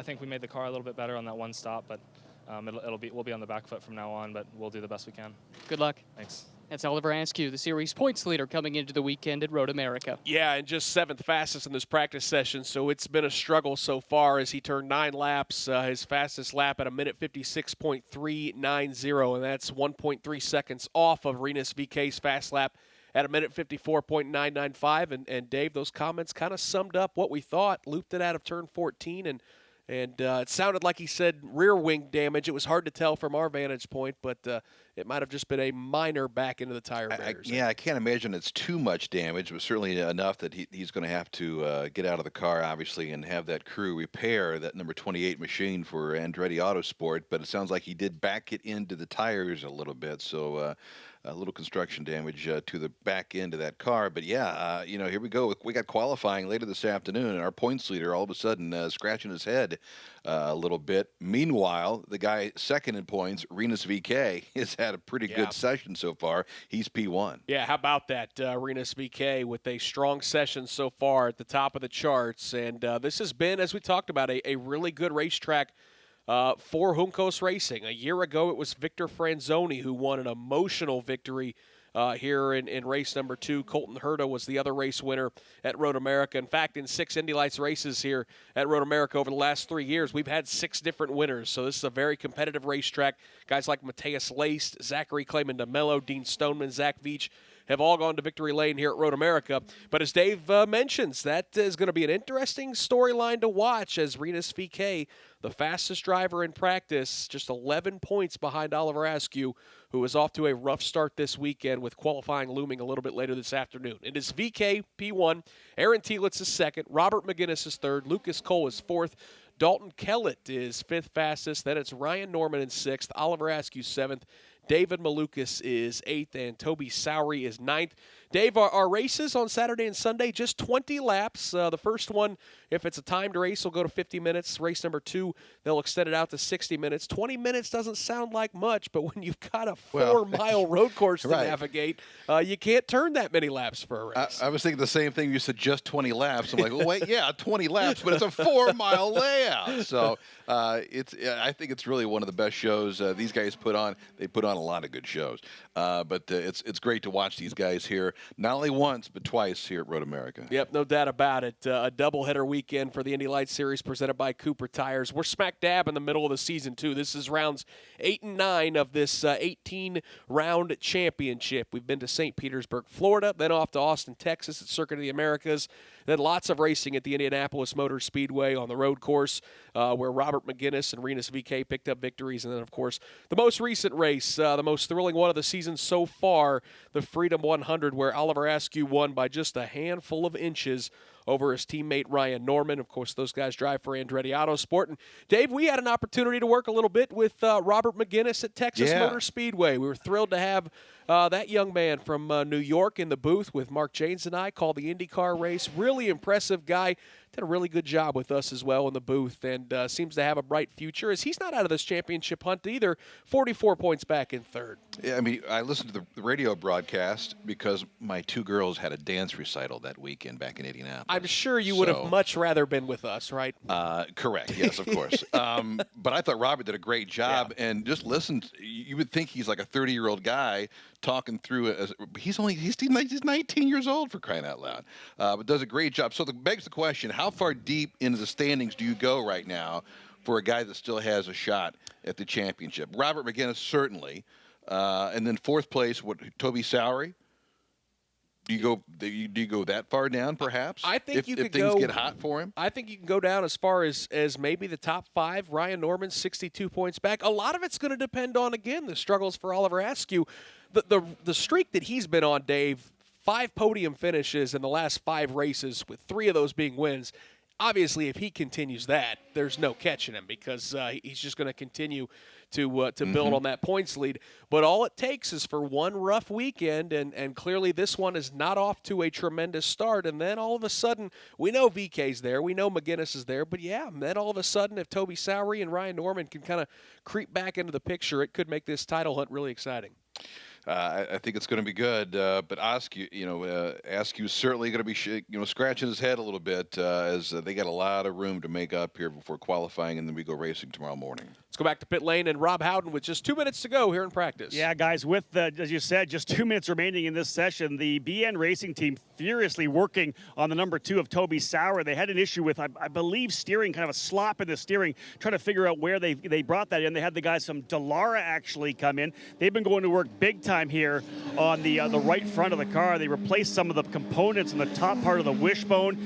think we made the car a little bit better on that one stop, but we'll be on the back foot from now on, but we'll do the best we can. Good luck. Thanks. That's Oliver Askew, the series points leader coming into the weekend at Road America. Yeah, and just seventh fastest in this practice session, so it's been a struggle so far as he turned 9 laps. His fastest lap at a minute 56.390, and that's 1.3 seconds off of Rinus VeeKay's fast lap at a minute 54.995. And Dave, those comments kind of summed up what we thought. Looped it out of turn 14, and it sounded like he said rear wing damage. It was hard to tell from our vantage point, but it might have just been a minor back into the tire barriers. I can't imagine it's too much damage, but certainly enough that he's going to have to get out of the car, obviously, and have that crew repair that number 28 machine for Andretti Autosport. But it sounds like he did back it into the tires a little bit, so a little construction damage to the back end of that car. But yeah, here we go. We got qualifying later this afternoon, and our points leader all of a sudden scratching his head a little bit. Meanwhile, the guy second in points, Rinus VeeKay, has had a pretty good session so far. He's P1. Yeah, how about that? Rinus VeeKay with a strong session so far at the top of the charts. And this has been, as we talked about, a really good racetrack for Juncos Racing. A year ago, it was Victor Franzoni who won an emotional victory here in race number 2. Colton Herta was the other race winner at Road America. In fact, in 6 Indy Lights races here at Road America over the last 3 years, we've had 6 different winners. So this is a very competitive racetrack. Guys like Mateus Laced, Zachary Clayman DeMello, Dean Stoneman, Zach Veach have all gone to victory lane here at Road America. But as Dave mentions, that is going to be an interesting storyline to watch as Rinus VeeKay, the fastest driver in practice, just 11 points behind Oliver Askew, who is off to a rough start this weekend with qualifying looming a little bit later this afternoon. It is VeeKay, P1, Aaron Telitz is second, Robert McGinnis is third, Lucas Cole is fourth, Dalton Kellett is fifth fastest, then it's Ryan Norman in sixth, Oliver Askew seventh, David Malukas is eighth, and Toby Sowery is ninth. Dave, our races on Saturday and Sunday, just 20 laps. The first one, if it's a timed race, will go to 50 minutes. Race number 2, they'll extend it out to 60 minutes. 20 minutes doesn't sound like much, but when you've got a 4-mile road course to navigate, you can't turn that many laps for a race. I was thinking the same thing. You said just 20 laps. I'm like, well, wait, yeah, 20 laps, but it's a 4-mile layout. So I think it's really one of the best shows these guys put on. They put on a lot of good shows. But it's great to watch these guys here, not only once, but twice here at Road America. Yep, no doubt about it. A doubleheader weekend for the Indy Lights Series presented by Cooper Tires. We're smack dab in the middle of the season, too. This is rounds 8 and 9 of this 18-round championship. We've been to St. Petersburg, Florida, then off to Austin, Texas at Circuit of the Americas. Then lots of racing at the Indianapolis Motor Speedway on the road course where Robert McGinnis and Rinus VeeKay picked up victories. And then, of course, the most recent race, the most thrilling one of the season so far, the Freedom 100, where Oliver Askew won by just a handful of inches over his teammate Ryan Norman. Of course, those guys drive for Andretti Autosport. And, Dave, we had an opportunity to work a little bit with Robert McGinnis at Texas Motor Speedway. We were thrilled to have that young man from New York in the booth with Mark Janes and I, called the IndyCar race. Really impressive guy. Did a really good job with us as well in the booth, and seems to have a bright future as he's not out of this championship hunt either. 44 points back in third. Yeah, I mean, I listened to the radio broadcast because my 2 girls had a dance recital that weekend back in Indianapolis. I'm sure you would have much rather been with us, right? Correct. Yes, of course. But I thought Robert did a great job, and just listened. You would think he's like a 30-year-old guy talking through it. He's 19 years old, for crying out loud, but does a great job. So that begs the question: how far deep into the standings do you go right now for a guy that still has a shot at the championship? Robert McGinnis certainly, and then fourth place, Toby Sowery. Do you go that far down, perhaps? I think if things get hot for him. I think you can go down as far as maybe the top 5. Ryan Norman, 62 points back. A lot of it's going to depend on, again, the struggles for Oliver Askew. The streak that he's been on, Dave, 5 podium finishes in the last 5 races, with 3 of those being wins. Obviously, if he continues that, there's no catching him because he's just going to continue to build on that points lead. But all it takes is for one rough weekend, and clearly this one is not off to a tremendous start, and then all of a sudden, we know VeeKay's there, we know McGinnis is there, but yeah, then all of a sudden, if Toby Sowery and Ryan Norman can kind of creep back into the picture, it could make this title hunt really exciting. I think it's going to be good, but Askew is certainly going to be scratching his head a little bit as they got a lot of room to make up here before qualifying, and then we go racing tomorrow morning. Let's go back to pit lane and Rob Howden with just 2 minutes to go here in practice. Yeah, guys, with, as you said, just 2 minutes remaining in this session, the BN Racing team furiously working on the number 2 of Toby Sowery. They had an issue with, I believe, steering, kind of a slop in the steering, trying to figure out where they brought that in. They had the guys from Dallara actually come in. They've been going to work big time here on the right front of the car. They replaced some of the components in the top part of the wishbone,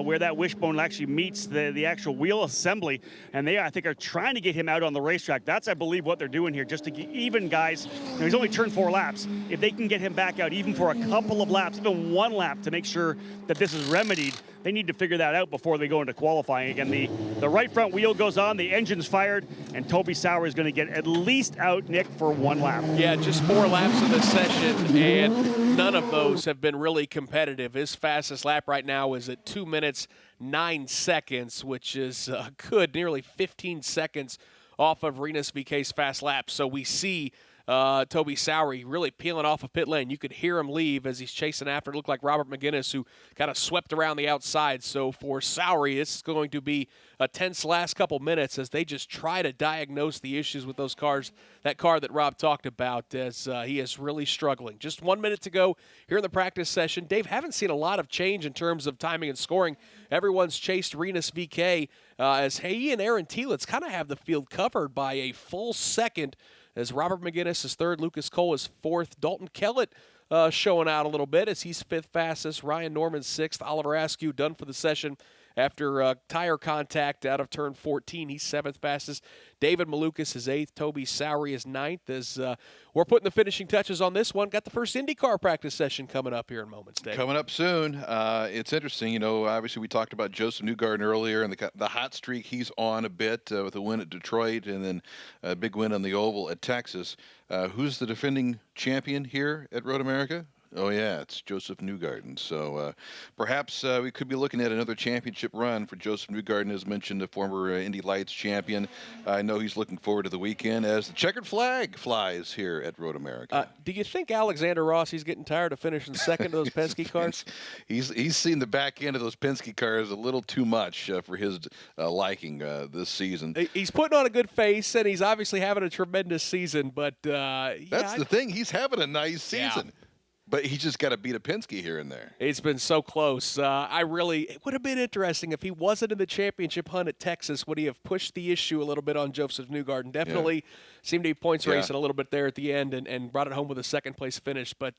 where that wishbone actually meets the actual wheel assembly. And they, I think, are trying to get him out on the racetrack. That's, I believe, what they're doing here, just to get even guys. He's only turned 4 laps. If they can get him back out even for a couple of laps, even 1 lap, to make sure that this is remedied, they need to figure that out before they go into qualifying. Again, the right front wheel goes on, the engine's fired, and Toby Sowery is going to get at least out, Nick, for 1 lap. Yeah, just 4 laps in this session, and none of those have been really competitive. His fastest lap right now is at 2 minutes, 9 seconds, which is a good nearly 15 seconds off of Rinus VeeKay's fast lap. So we see Toby Sowery really peeling off of pit lane. You could hear him leave as he's chasing after. It looked like Robert McGinnis, who kind of swept around the outside. So for Sowery, this is going to be a tense last couple minutes as they just try to diagnose the issues with those cars. That car that Rob talked about, as he is really struggling. Just 1 minute to go here in the practice session. Dave, haven't seen a lot of change in terms of timing and scoring. Everyone's chased Rinus VeeKay as he and Aaron Telitz kind of have the field covered by a full second, as Robert McGinnis is third, Lucas Cole is fourth, Dalton Kellett showing out a little bit as he's 5th fastest. Ryan Norman 6th. Oliver Askew done for the session after tire contact out of turn 14. He's 7th fastest. David Malukas is 8th. Toby Sowery is 9th. As we're putting the finishing touches on this one, got the first IndyCar practice session coming up here in moments, Dave. Coming up soon. It's interesting. You know, obviously we talked about Joseph Newgarden earlier and the hot streak he's on a bit with a win at Detroit and then a big win on the Oval at Texas. Who's the defending champion here at Road America? Oh, yeah, it's Joseph Newgarden. So perhaps we could be looking at another championship run for Joseph Newgarden, as mentioned, a former Indy Lights champion. I know he's looking forward to the weekend as the checkered flag flies here at Road America. Do you think Alexander Rossi's getting tired of finishing second to those Penske cars? He's seen the back end of those Penske cars a little too much for his liking this season. He's putting on a good face, and he's obviously having a tremendous season. But that's the thing. He's having a nice season. Yeah. But he just got to beat a Penske here and there. It's been so close. It would have been interesting if he wasn't in the championship hunt at Texas. Would he have pushed the issue a little bit on Joseph Newgarden? Definitely seemed to be points racing a little bit there at the end and brought it home with a second-place finish. But,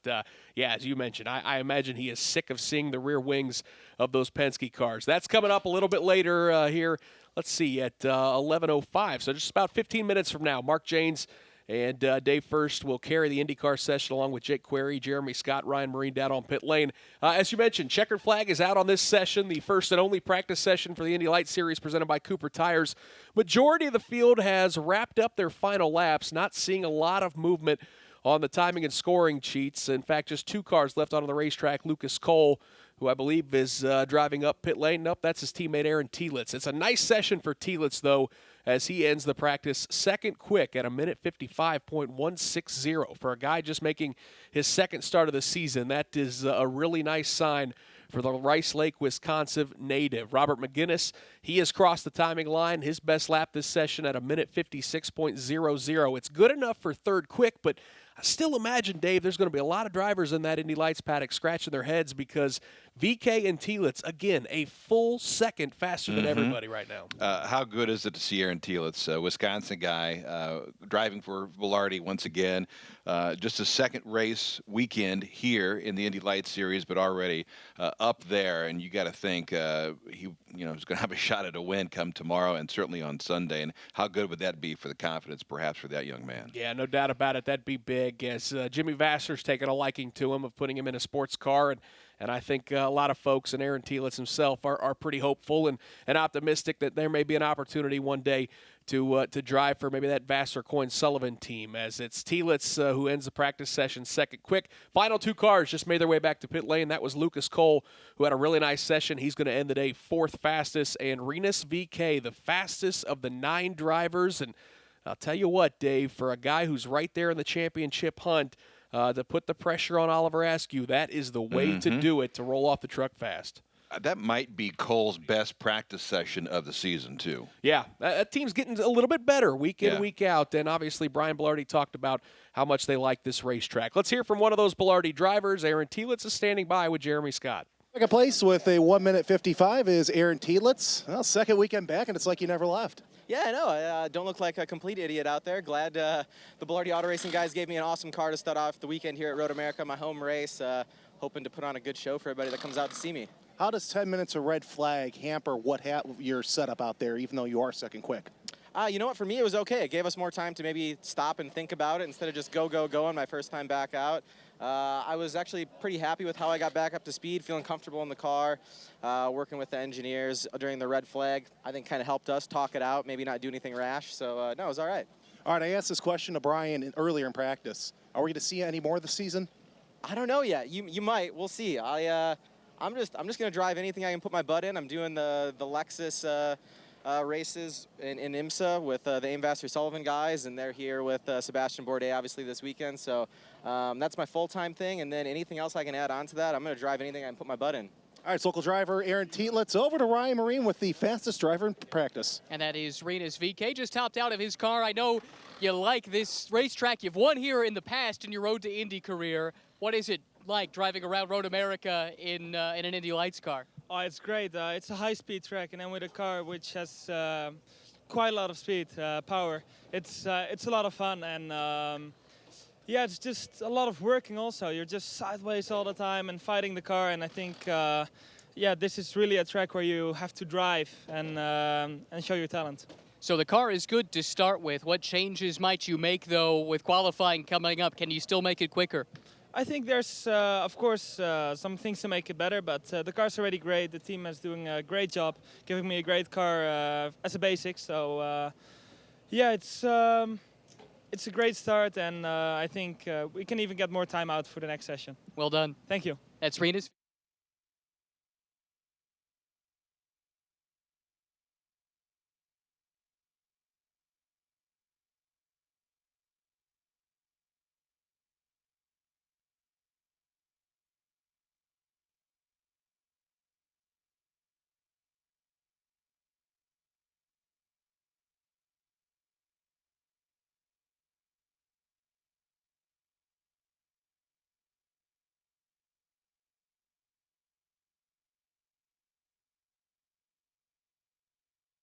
as you mentioned, I imagine he is sick of seeing the rear wings of those Penske cars. That's coming up a little bit later here. Let's see, at 11:05. So just about 15 minutes from now, Mark Jaynes and Dave First will carry the IndyCar session along with Jake Query, Jeremy Scott, Ryan Marine down on pit lane. As you mentioned, checkered flag is out on this session, the first and only practice session for the Indy Lights Series presented by Cooper Tires. Majority of the field has wrapped up their final laps, not seeing a lot of movement on the timing and scoring cheats. In fact, just 2 cars left on the racetrack. Lucas Cole, who I believe is driving up pit lane. Nope, that's his teammate Aaron Telitz. It's a nice session for Telitz, though, as he ends the practice second quick at a minute 55.160. For a guy just making his second start of the season, that is a really nice sign for the Rice Lake, Wisconsin native. Robert McGinnis, he has crossed the timing line. His best lap this session at a minute 56.00. It's good enough for third quick, but I still imagine, Dave, there's going to be a lot of drivers in that Indy Lights paddock scratching their heads because VK and Telitz, again, a full second faster than everybody right now. How good is it to see Aaron Telitz, a Wisconsin guy, driving for Velarde once again? Just a second race weekend here in the Indy Lights Series, but already up there. And you got to think he, is going to have a shot at a win come tomorrow and certainly on Sunday. And how good would that be for the confidence, perhaps, for that young man? Yeah, no doubt about it. That'd be big. As Jimmy Vasser's taken a liking to him of putting him in a sports car, and I think a lot of folks, and Aaron Telitz himself, are pretty hopeful and optimistic that there may be an opportunity one day to drive for maybe that Vassar Coyne Sullivan team, as it's Telitz who ends the practice session second quick. Final 2 cars just made their way back to pit lane. That was Lucas Cole, who had a really nice session. He's going to end the day 4th fastest, and Rinus VK, the fastest of the 9 drivers. And I'll tell you what, Dave, for a guy who's right there in the championship hunt, to put the pressure on Oliver Askew, that is the way to do it, to roll off the truck fast. That might be Cole's best practice session of the season, too. Yeah, that team's getting a little bit better week in, week out. And obviously, Brian Belardi talked about how much they like this racetrack. Let's hear from one of those Belardi drivers. Aaron Telitz is standing by with Jeremy Scott. Second place with a 1 minute 55 is Aaron Telitz. Well, second weekend back, and it's like you never left. Yeah, I know. I don't look like a complete idiot out there. Glad the Belardi Auto Racing guys gave me an awesome car to start off the weekend here at Road America, my home race. Hoping to put on a good show for everybody that comes out to see me. How does 10 minutes of red flag hamper your setup out there, even though you are second quick? You know what? For me, it was okay. It gave us more time to maybe stop and think about it instead of just go on my first time back out. I was actually pretty happy with how I got back up to speed, feeling comfortable in the car, working with the engineers during the red flag. I think kind of helped us talk it out, maybe not do anything rash. So, no, it was all right. All right, I asked this question to Brian earlier in practice. Are we going to see any more this season? I don't know yet. You might. We'll see. I'm just going to drive anything I can put my butt in. I'm doing the Lexus races in IMSA with the Aim Vassar Sullivan guys, and they're here with Sebastian Bourdais obviously this weekend. So that's my full-time thing, and then anything else I can add on to that, I'm going to drive anything I can put my butt in. All right, it's local driver Aaron Telitz over to Ryan Marine with the fastest driver in practice. And that is Rinus VK, just topped out of his car. I know you like this racetrack. You've won here in the past in your Road to Indy career. What is it like driving around Road America in an Indy Lights car? Oh, it's great. It's a high-speed track, and I'm with a car which has quite a lot of speed, power. It's a lot of fun, and Yeah, it's just a lot of working also. You're just sideways all the time and fighting the car, and I think, yeah, this is really a track where you have to drive and show your talent. So the car is good to start with. What changes might you make, though, with qualifying coming up? Can you still make it quicker? I think there's, of course, some things to make it better, but the car's already great. The team is doing a great job, giving me a great car as a basic. So, yeah, it's a great start, and I think we can even get more time out for the next session. Well done. Thank you. That's Rinus.